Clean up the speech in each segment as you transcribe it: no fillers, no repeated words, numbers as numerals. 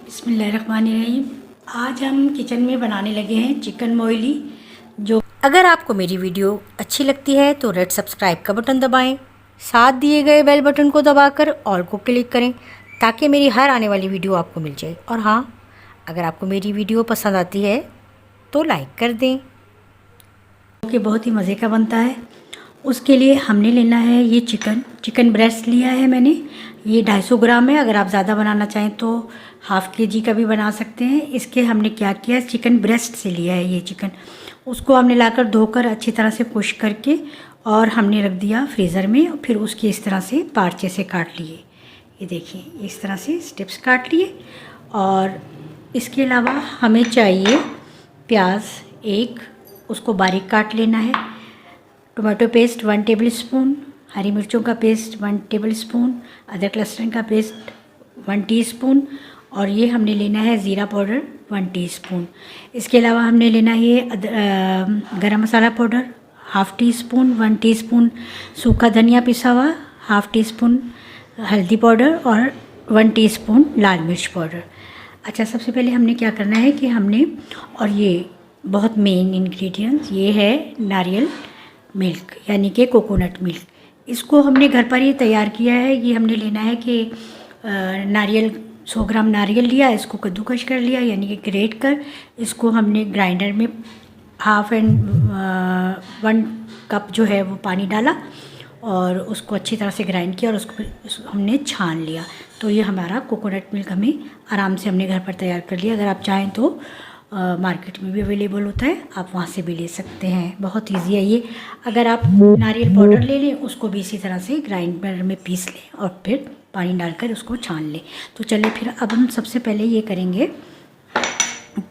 बिस्मिल्लाहिर्रहमानिर्रहीम। आज हम किचन में बनाने लगे हैं चिकन मोइली। जो अगर आपको मेरी वीडियो अच्छी लगती है तो रेड सब्सक्राइब का बटन दबाएं, साथ दिए गए बेल बटन को दबाकर ऑल को क्लिक करें ताकि मेरी हर आने वाली वीडियो आपको मिल जाए। और हाँ, अगर आपको मेरी वीडियो पसंद आती है तो लाइक कर दें। कि बहुत ही मज़े का बनता है। उसके लिए हमने लेना है ये चिकन ब्रेस्ट लिया है मैंने। ये 250 ग्राम है। अगर आप ज़्यादा बनाना चाहें तो हाफ़ केजी का भी बना सकते हैं। इसके हमने क्या किया, चिकन ब्रेस्ट से लिया है ये चिकन। उसको हमने लाकर धोकर अच्छी तरह से पुश करके और हमने रख दिया फ्रीज़र में। फिर उसके इस तरह से पार्चे से काट लिए। ये देखिए इस तरह से स्टेप्स काट लिए। और इसके अलावा हमें चाहिए प्याज एक, उसको बारीक काट लेना है। टोमेटो पेस्ट 1 टेबल स्पून, हरी मिर्चों का पेस्ट 1 टेबल स्पून, अदरक लहसुन का पेस्ट 1 टीस्पून, और ये हमने लेना है ज़ीरा पाउडर 1 टीस्पून। इसके अलावा हमने लेना है ये garam masala powder half teaspoon, 1 teaspoon सूखा धनिया पिसा हुआ, हाफ़ टी स्पून हल्दी पाउडर और 1 टीस्पून लाल मिर्च पाउडर। अच्छा, सबसे पहले हमने क्या करना है कि हमने, और ये बहुत मेन इंग्रेडिएंट्स ये है नारियल मिल्क यानी कि कोकोनट मिल्क। इसको हमने घर पर ही तैयार किया है। ये हमने लेना है कि नारियल 100 ग्राम नारियल लिया, इसको कद्दूकस कर लिया यानी कि ग्रेट कर इसको हमने ग्राइंडर में 1 कप जो है वो पानी डाला और उसको अच्छी तरह से ग्राइंड किया और उसको हमने छान लिया। तो ये हमारा कोकोनट मिल्क हमें आराम से हमने घर पर तैयार कर लिया। अगर आप चाहें तो मार्केट में भी अवेलेबल होता है, आप वहाँ से भी ले सकते हैं। बहुत इजी है ये। अगर आप नारियल पाउडर ले लें, उसको भी इसी तरह से ग्राइंडर में पीस लें और फिर पानी डालकर उसको छान लें। तो चलिए फिर अब हम सबसे पहले ये करेंगे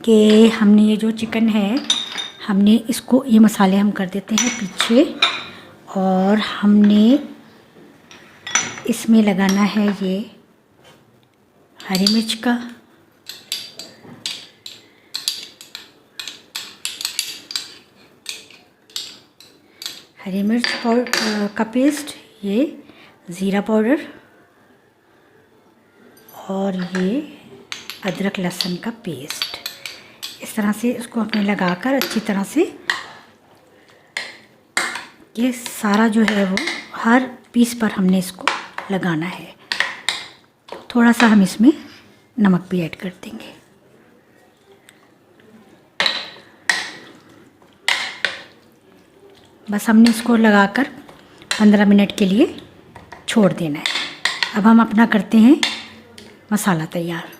कि हमने ये जो चिकन है हमने इसको, ये मसाले हम कर देते हैं पीछे, और हमने इसमें लगाना है ये हरी मिर्च का, हरी मिर्च पाउडर का पेस्ट, ये ज़ीरा पाउडर और ये अदरक लहसुन का पेस्ट। इस तरह से इसको हमने लगाकर अच्छी तरह से ये सारा जो है वो हर पीस पर हमने इसको लगाना है। थोड़ा सा हम इसमें नमक भी ऐड कर देंगे। बस हमने इसको लगाकर 15 मिनट के लिए छोड़ देना है। अब हम अपना करते हैं मसाला तैयार।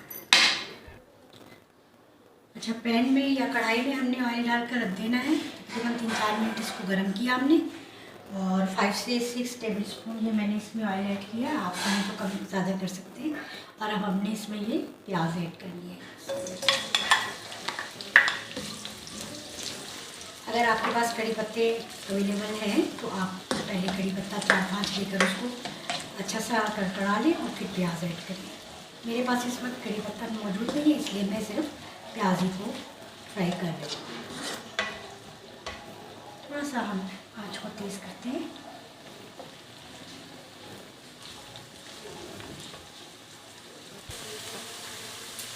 अच्छा, पैन में या कढ़ाई में हमने ऑयल डालकर रख देना है। तकरीबन 3-4 मिनट इसको गर्म किया हमने, और 5 से 6 टेबल स्पून ये मैंने इसमें ऑयल ऐड किया। आप चाहें तो कम ज़्यादा कर सकते हैं। और अब हमने इसमें ये प्याज ऐड करनी है। अगर आपके पास कड़ी पत्ते अवेलेबल हैं तो आप पहले कड़ी पत्ता 4-5 लेकर उसको अच्छा सा कड़कड़ा लें और फिर प्याज ऐड करें। मेरे पास इस वक्त कड़ी पत्ता मौजूद नहीं है, इसलिए मैं सिर्फ प्याज ही को फ्राई कर रही हूँ। थोड़ा सा हम आँच को तेज़ करते हैं।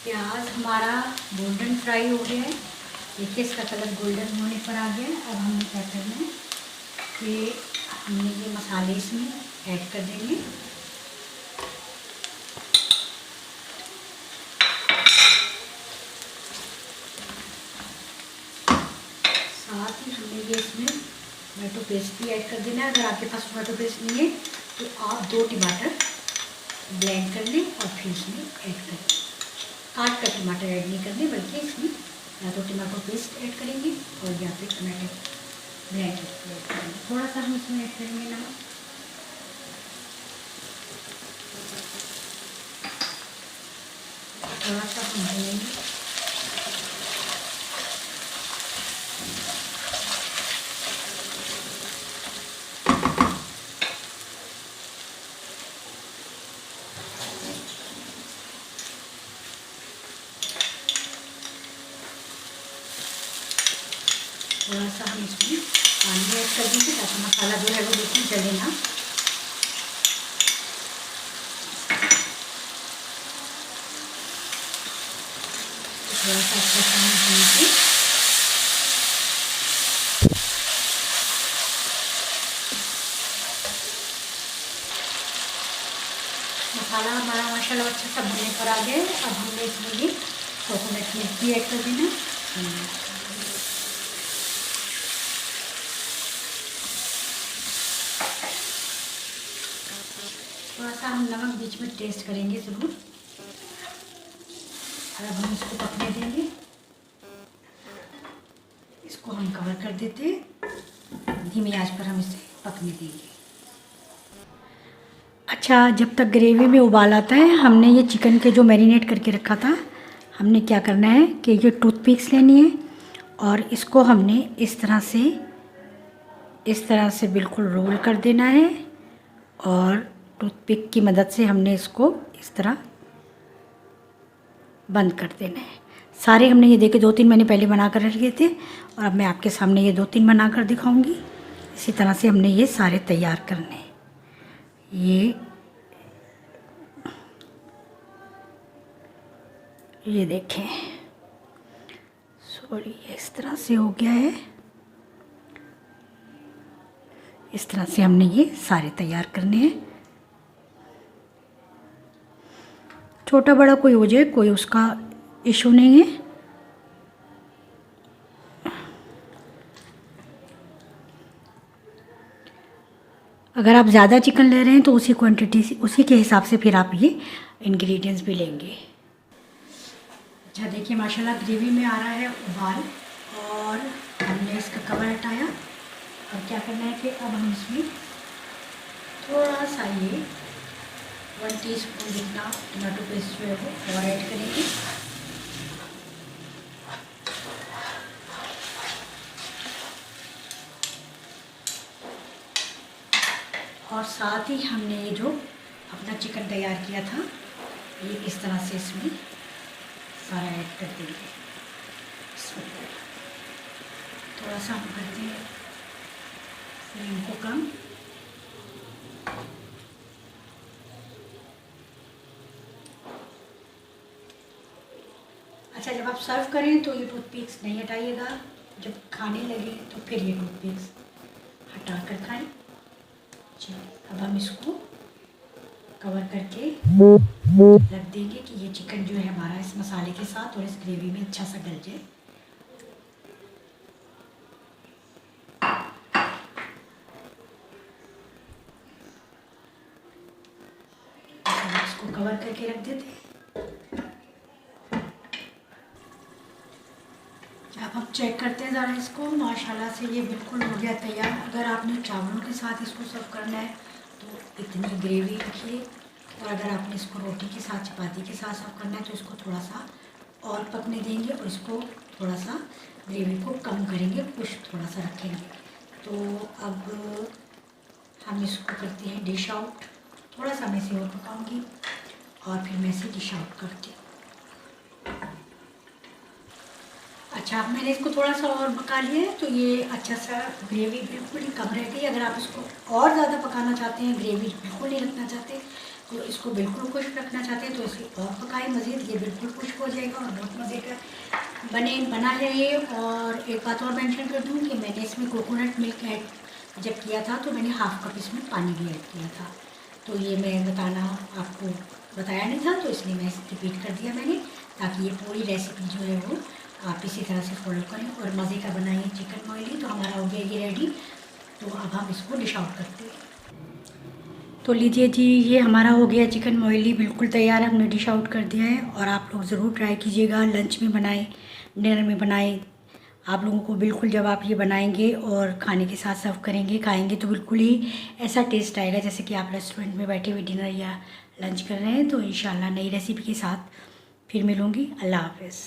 प्याज हमारा गोल्डन फ्राई हो गया है। देखिए इसका कलर गोल्डन होने पर आ गया है। अब हमें क्या करना है कि हमने ये मसाले इसमें ऐड कर देंगे। साथ ही हमने ये इसमें टोमेटो पेस्ट भी ऐड कर देना है। अगर आपके पास टोमेटो पेस्ट नहीं है तो आप 2 टमाटर ब्लेंड कर लें और फिर इसमें ऐड करें। काट कर टमाटर ऐड नहीं करने, बल्कि इसमें या तो टमाटो पेस्ट ऐड करेंगे और या फिर टमाटर ब्लेंड करके ऐड करेंगे। थोड़ा सा हम इसमें ऐड करेंगे नमक, थोड़ा सा हम भूनेंगे। थोड़ा सा हम इसमें पानी ऐड कर देंगे ताकि मसाला जो है वो बिल्कुल जले ना। थोड़ा सा इसके सामने भून के मसाला हमारा माशाल्लाह अच्छा सा भुनने पर आ गया। अब हमने इसमें ये कोकोनट मिल्क भी ऐड कर देना। थोड़ा सा हम नमक बीच में टेस्ट करेंगे ज़रूर। और अब हम इसको पकने देंगे। इसको हम कवर कर देते हैं, धीमी आंच पर हम इसे पकने देंगे। अच्छा, जब तक ग्रेवी में उबाल आता है, हमने ये चिकन के जो मैरिनेट करके रखा था, हमने क्या करना है कि ये टूथपिक्स लेनी है और इसको हमने इस तरह से बिल्कुल रोल कर देना है और टूथपिक की मदद से हमने इसको इस तरह बंद कर देना है। सारे हमने ये देखे 2-3 मैंने पहले बना कर रख लिए थे और अब मैं आपके सामने ये 2-3 बना कर दिखाऊंगी। इसी तरह से हमने ये सारे तैयार करने हैं। ये देखें, सॉरी, इस तरह से हो गया है। इस तरह से हमने ये सारे तैयार करने हैं। छोटा बड़ा कोई हो जाए, कोई उसका इशू नहीं है। अगर आप ज़्यादा चिकन ले रहे हैं तो उसी क्वांटिटी से, उसी के हिसाब से फिर आप ये इंग्रेडिएंट्स भी लेंगे। अच्छा, देखिए माशाल्लाह ग्रेवी में आ रहा है उबाल और हमने इसका कवर हटाया। और क्या करना है कि अब हम इसमें थोड़ा सा ये 1 टीस्पून जितना टमाटो पेस्ट जो है वो और ऐड करेंगे। और साथ ही हमने ये जो अपना चिकन तैयार किया था, ये इस तरह से इसमें सारा ऐड कर देंगे। थोड़ा सा हम करते हैं फ्लेम को कम। अच्छा, जब आप सर्व करें तो ये टूथपिक्स नहीं हटाइएगा। जब खाने लगे तो फिर ये टूथपिक्स हटा कर खाएं। चलिए, अब हम इसको कवर करके रख देंगे कि ये चिकन जो है हमारा इस मसाले के साथ और इस ग्रेवी में अच्छा सा गल जाए। इसको कवर करके रख देते हैं। अब हम चेक करते हैं ज़रा इसको। माशाल्लाह से ये बिल्कुल हो गया तैयार। अगर आपने चावलों के साथ इसको सर्व करना है तो इतनी ग्रेवी रखिए, और अगर आपने इसको रोटी के साथ, चपाती के साथ सर्व करना है तो इसको थोड़ा सा और पकने देंगे और इसको थोड़ा सा ग्रेवी को कम करेंगे, कुछ थोड़ा सा रखेंगे। तो अब हम इसको करते हैं डिश आउट। थोड़ा सा मैं इसे और पकाऊंगी और फिर मैं इसे डिश आउट करती हूँ। अच्छा, अब मैंने इसको थोड़ा सा और पका लिया है तो ये अच्छा सा ग्रेवी बिल्कुल ही कम रह गई। अगर आप इसको और ज़्यादा पकाना चाहते हैं, ग्रेवी बिल्कुल नहीं रखना चाहते, तो इसको बिल्कुल खुश्क रखना चाहते हैं तो इसे और पकाएं मज़ीद। ये बिल्कुल खुश्क हो जाएगा और बहुत मज़े का बना है ये। और एक बात और मेंशन कर दूँ कि मैंने इसमें कोकोनट मिल्क ऐड जब किया था तो मैंने हाफ़ कप इसमें पानी भी ऐड किया था। तो ये मैं आपको बताया नहीं था, तो इसलिए मैं रिपीट कर दिया मैंने, ताकि ये पूरी रेसिपी जो है वो आप इसी तरह से फॉलो करें और मज़े का बनाइए चिकन मोइली। तो हमारा हो गया ये रेडी। तो अब हम इसको डिश आउट करते हैं। तो लीजिए जी, ये हमारा हो गया चिकन मोइली, बिल्कुल तैयार है। हमने डिश आउट कर दिया है और आप लोग ज़रूर ट्राई कीजिएगा। लंच में बनाएं, डिनर में बनाएं। आप लोगों को बिल्कुल, जब आप ये बनाएंगे और खाने के साथ सर्व करेंगे, खाएंगे, तो बिल्कुल ही ऐसा टेस्ट आएगा जैसे कि आप रेस्टोरेंट में बैठे हुए डिनर या लंच कर रहे हैं। तो इंशाल्लाह नई रेसिपी के साथ फिर मिलूँगी। अल्लाह हाफ़िज़।